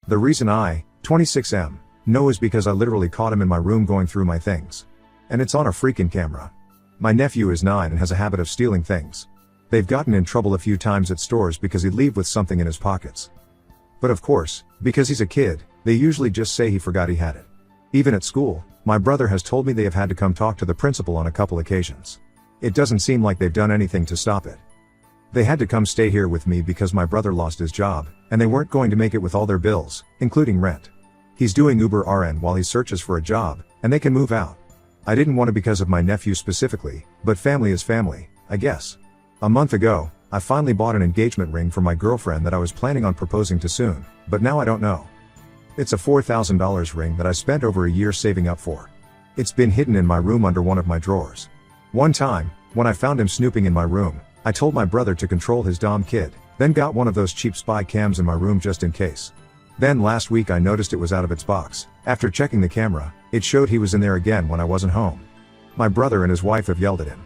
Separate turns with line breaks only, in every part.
The reason I, 26M, know is because I literally caught him in my room going through my things. And it's on a freaking camera. My nephew is 9 and has a habit of stealing things. They've gotten in trouble a few times at stores because he'd leave with something in his pockets. But of course, because he's a kid, they usually just say he forgot he had it. Even at school, my brother has told me they have had to come talk to the principal on a couple occasions. It doesn't seem like they've done anything to stop it. They had to come stay here with me because my brother lost his job, and they weren't going to make it with all their bills, including rent. He's doing Uber RN while he searches for a job, and they can move out. I didn't want to because of my nephew specifically, but family is family, I guess. A month ago, I finally bought an engagement ring for my girlfriend that I was planning on proposing to soon, but now I don't know. It's a $4,000 ring that I spent over a year saving up for. It's been hidden in my room under one of my drawers. One time, when I found him snooping in my room, I told my brother to control his dumb kid, then got one of those cheap spy cams in my room just in case. Then last week I noticed it was out of its box. After checking the camera, it showed he was in there again when I wasn't home. My brother and his wife have yelled at him.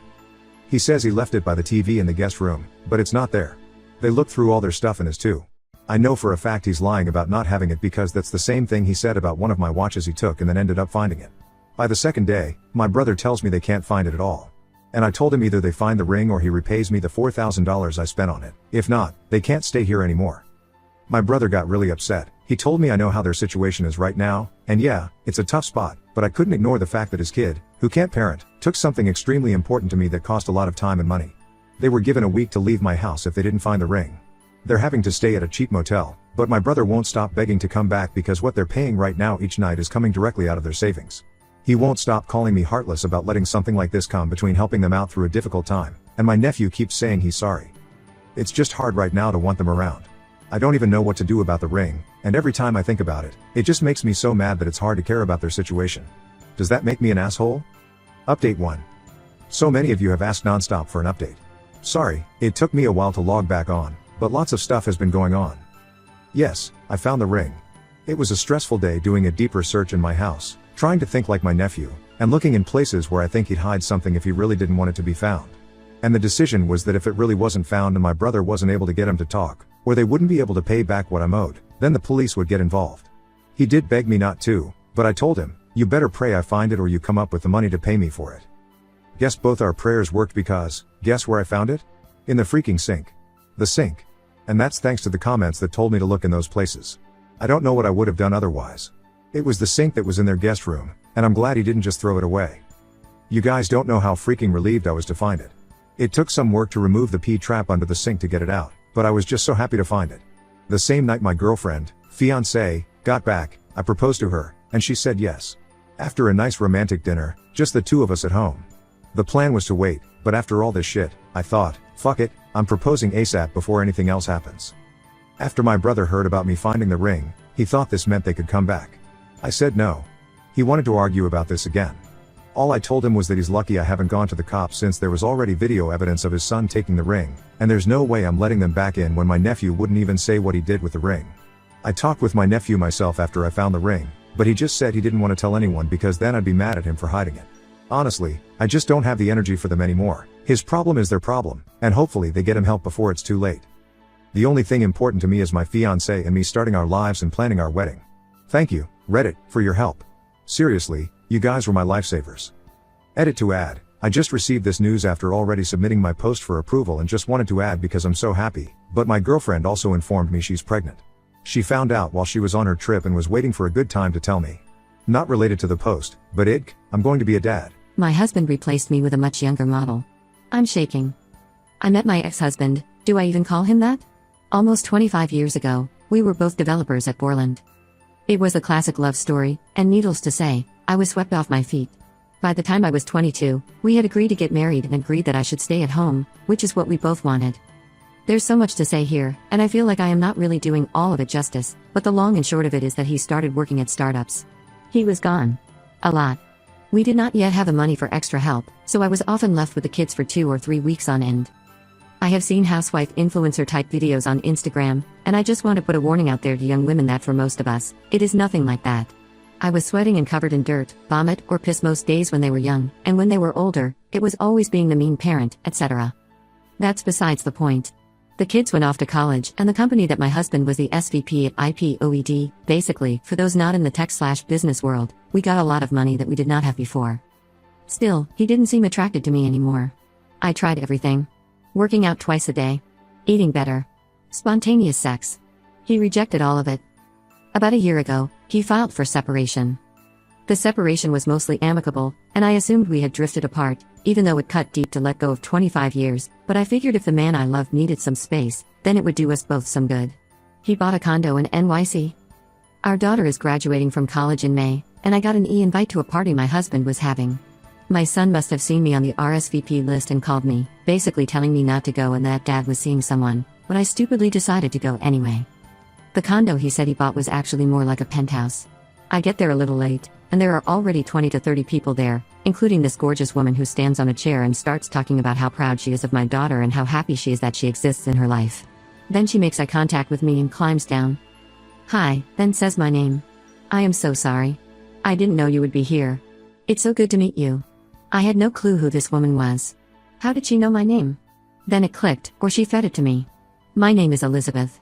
He says he left it by the TV in the guest room, but it's not there. They looked through all their stuff in his too. I know for a fact he's lying about not having it because that's the same thing he said about one of my watches he took and then ended up finding it. By the second day, my brother tells me they can't find it at all. And I told him either they find the ring or he repays me the $4,000 I spent on it. If not, they can't stay here anymore. My brother got really upset. He told me I know how their situation is right now, and yeah, it's a tough spot, but I couldn't ignore the fact that his kid, who can't parent, took something extremely important to me that cost a lot of time and money. They were given a week to leave my house if they didn't find the ring. They're having to stay at a cheap motel, but my brother won't stop begging to come back because what they're paying right now each night is coming directly out of their savings. He won't stop calling me heartless about letting something like this come between helping them out through a difficult time, and my nephew keeps saying he's sorry. It's just hard right now to want them around. I don't even know what to do about the ring, and every time I think about it, it just makes me so mad that it's hard to care about their situation. Does that make me an asshole? Update 1. So many of you have asked nonstop for an update. Sorry, it took me a while to log back on, but lots of stuff has been going on. Yes, I found the ring. It was a stressful day doing a deeper search in my house, trying to think like my nephew, and looking in places where I think he'd hide something if he really didn't want it to be found. And the decision was that if it really wasn't found and my brother wasn't able to get him to talk, or they wouldn't be able to pay back what I'm owed, then the police would get involved. He did beg me not to, but I told him, you better pray I find it or you come up with the money to pay me for it. Guess both our prayers worked because, guess where I found it? In the freaking sink. The sink. And that's thanks to the comments that told me to look in those places. I don't know what I would have done otherwise. It was the sink that was in their guest room, and I'm glad he didn't just throw it away. You guys don't know how freaking relieved I was to find it. It took some work to remove the pee trap under the sink to get it out, but I was just so happy to find it. The same night my girlfriend, fiancée, got back, I proposed to her, and she said yes. After a nice romantic dinner, just the two of us at home. The plan was to wait, but after all this shit, I thought, fuck it, I'm proposing ASAP before anything else happens. After my brother heard about me finding the ring, he thought this meant they could come back. I said no. He wanted to argue about this again. All I told him was that he's lucky I haven't gone to the cops since there was already video evidence of his son taking the ring, and there's no way I'm letting them back in when my nephew wouldn't even say what he did with the ring. I talked with my nephew myself after I found the ring, but he just said he didn't want to tell anyone because then I'd be mad at him for hiding it. Honestly, I just don't have the energy for them anymore. His problem is their problem, and hopefully they get him help before it's too late. The only thing important to me is my fiancé and me starting our lives and planning our wedding. Thank you, Reddit, for your help. Seriously, you guys were my lifesavers. Edit to add, I just received this news after already submitting my post for approval and just wanted to add because I'm so happy, but my girlfriend also informed me she's pregnant. She found out while she was on her trip and was waiting for a good time to tell me. Not related to the post, but I'm going to be a dad.
My husband replaced me with a much younger model. I'm shaking. I met my ex-husband, do I even call him that? Almost 25 years ago, we were both developers at Borland. It was a classic love story, and needless to say, I was swept off my feet. By the time I was 22, we had agreed to get married and agreed that I should stay at home, which is what we both wanted. There's so much to say here, and I feel like I am not really doing all of it justice, but the long and short of it is that he started working at startups. He was gone. A lot. We did not yet have the money for extra help, so I was often left with the kids for 2 or 3 weeks on end. I have seen housewife influencer type videos on Instagram, and I just want to put a warning out there to young women that for most of us, it is nothing like that. I was sweating and covered in dirt, vomit, or piss most days when they were young, and when they were older, it was always being the mean parent, etc. That's besides the point. The kids went off to college, and the company that my husband was the SVP at IPOED. Basically, for those not in the tech/business world, we got a lot of money that we did not have before. Still, he didn't seem attracted to me anymore. I tried everything. Working out twice a day. Eating better. Spontaneous sex. He rejected all of it. About a year ago, he filed for separation. The separation was mostly amicable, and I assumed we had drifted apart, even though it cut deep to let go of 25 years, but I figured if the man I loved needed some space, then it would do us both some good. He bought a condo in NYC. Our daughter is graduating from college in May, and I got an e-invite to a party my husband was having. My son must have seen me on the RSVP list and called me, basically telling me not to go and that dad was seeing someone, but I stupidly decided to go anyway. The condo he said he bought was actually more like a penthouse. I get there a little late, and there are already 20 to 30 people there, including this gorgeous woman who stands on a chair and starts talking about how proud she is of my daughter and how happy she is that she exists in her life. Then she makes eye contact with me and climbs down. Hi, then says my name. I am so sorry. I didn't know you would be here. It's so good to meet you. I had no clue who this woman was. How did she know my name? Then it clicked, or she fed it to me. My name is Elizabeth.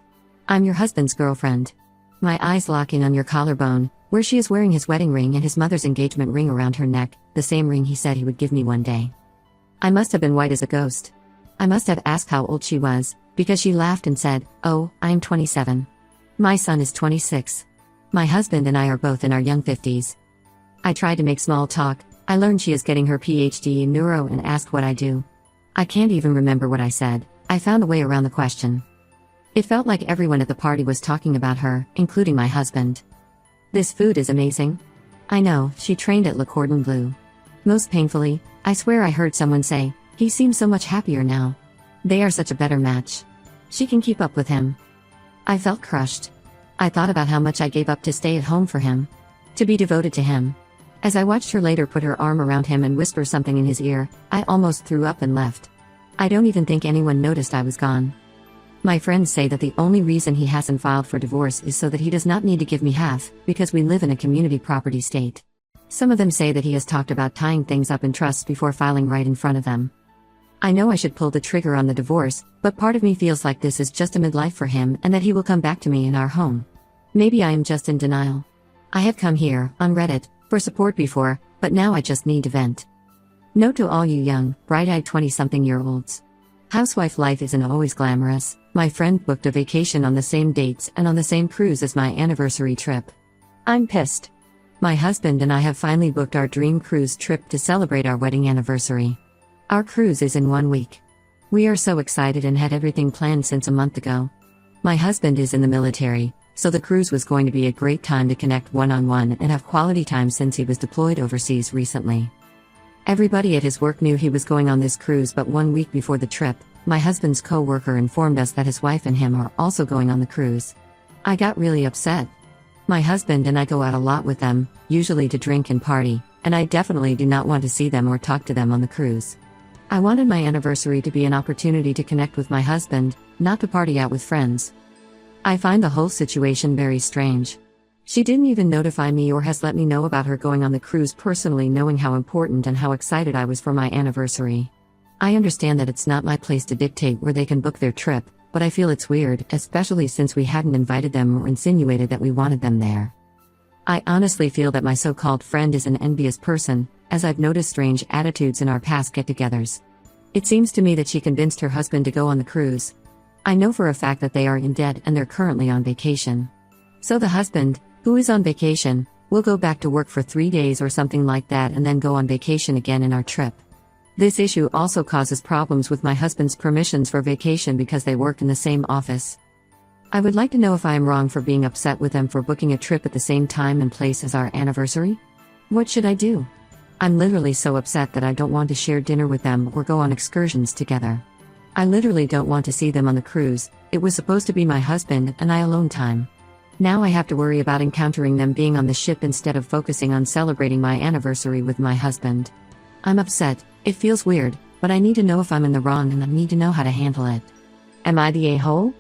I'm your husband's girlfriend. My eyes lock in on your collarbone, where she is wearing his wedding ring and his mother's engagement ring around her neck, the same ring he said he would give me one day. I must have been white as a ghost. I must have asked how old she was, because she laughed and said, "Oh, I'm 27. My son is 26. My husband and I are both in our young 50s. I tried to make small talk. I learned she is getting her PhD in neuro and asked what I do. I can't even remember what I said. I found a way around the question. It felt like everyone at the party was talking about her, including my husband. This food is amazing. I know, she trained at Le Cordon Bleu. Most painfully, I swear I heard someone say, he seems so much happier now. They are such a better match. She can keep up with him. I felt crushed. I thought about how much I gave up to stay at home for him. To be devoted to him. As I watched her later put her arm around him and whisper something in his ear, I almost threw up and left. I don't even think anyone noticed I was gone. My friends say that the only reason he hasn't filed for divorce is so that he does not need to give me half, because we live in a community property state. Some of them say that he has talked about tying things up in trusts before filing right in front of them. I know I should pull the trigger on the divorce, but part of me feels like this is just a midlife for him and that he will come back to me in our home. Maybe I am just in denial. I have come here, on Reddit, for support before, but now I just need to vent. Note to all you young, bright-eyed 20-something-year-olds. Housewife life isn't always glamorous. My friend booked a vacation on the same dates and on the same cruise as my anniversary trip. I'm pissed. My husband and I have finally booked our dream cruise trip to celebrate our wedding anniversary. Our cruise is in 1 week. We are so excited and had everything planned since a month ago. My husband is in the military, so the cruise was going to be a great time to connect one-on-one and have quality time since he was deployed overseas recently. Everybody at his work knew he was going on this cruise, but 1 week before the trip, my husband's co-worker informed us that his wife and him are also going on the cruise. I got really upset. My husband and I go out a lot with them, usually to drink and party, and I definitely do not want to see them or talk to them on the cruise. I wanted my anniversary to be an opportunity to connect with my husband, not to party out with friends. I find the whole situation very strange. She didn't even notify me or has let me know about her going on the cruise personally, knowing how important and how excited I was for my anniversary. I understand that it's not my place to dictate where they can book their trip, but I feel it's weird, especially since we hadn't invited them or insinuated that we wanted them there. I honestly feel that my so-called friend is an envious person, as I've noticed strange attitudes in our past get-togethers. It seems to me that she convinced her husband to go on the cruise. I know for a fact that they are in debt and they're currently on vacation. So the husband, who is on vacation, will go back to work for 3 days or something like that and then go on vacation again in our trip. This issue also causes problems with my husband's permissions for vacation because they work in the same office. I would like to know if I am wrong for being upset with them for booking a trip at the same time and place as our anniversary? What should I do? I'm literally so upset that I don't want to share dinner with them or go on excursions together. I literally don't want to see them on the cruise. It was supposed to be my husband and I alone time. Now I have to worry about encountering them being on the ship instead of focusing on celebrating my anniversary with my husband. I'm upset, it feels weird, but I need to know if I'm in the wrong and I need to know how to handle it. Am I the a-hole?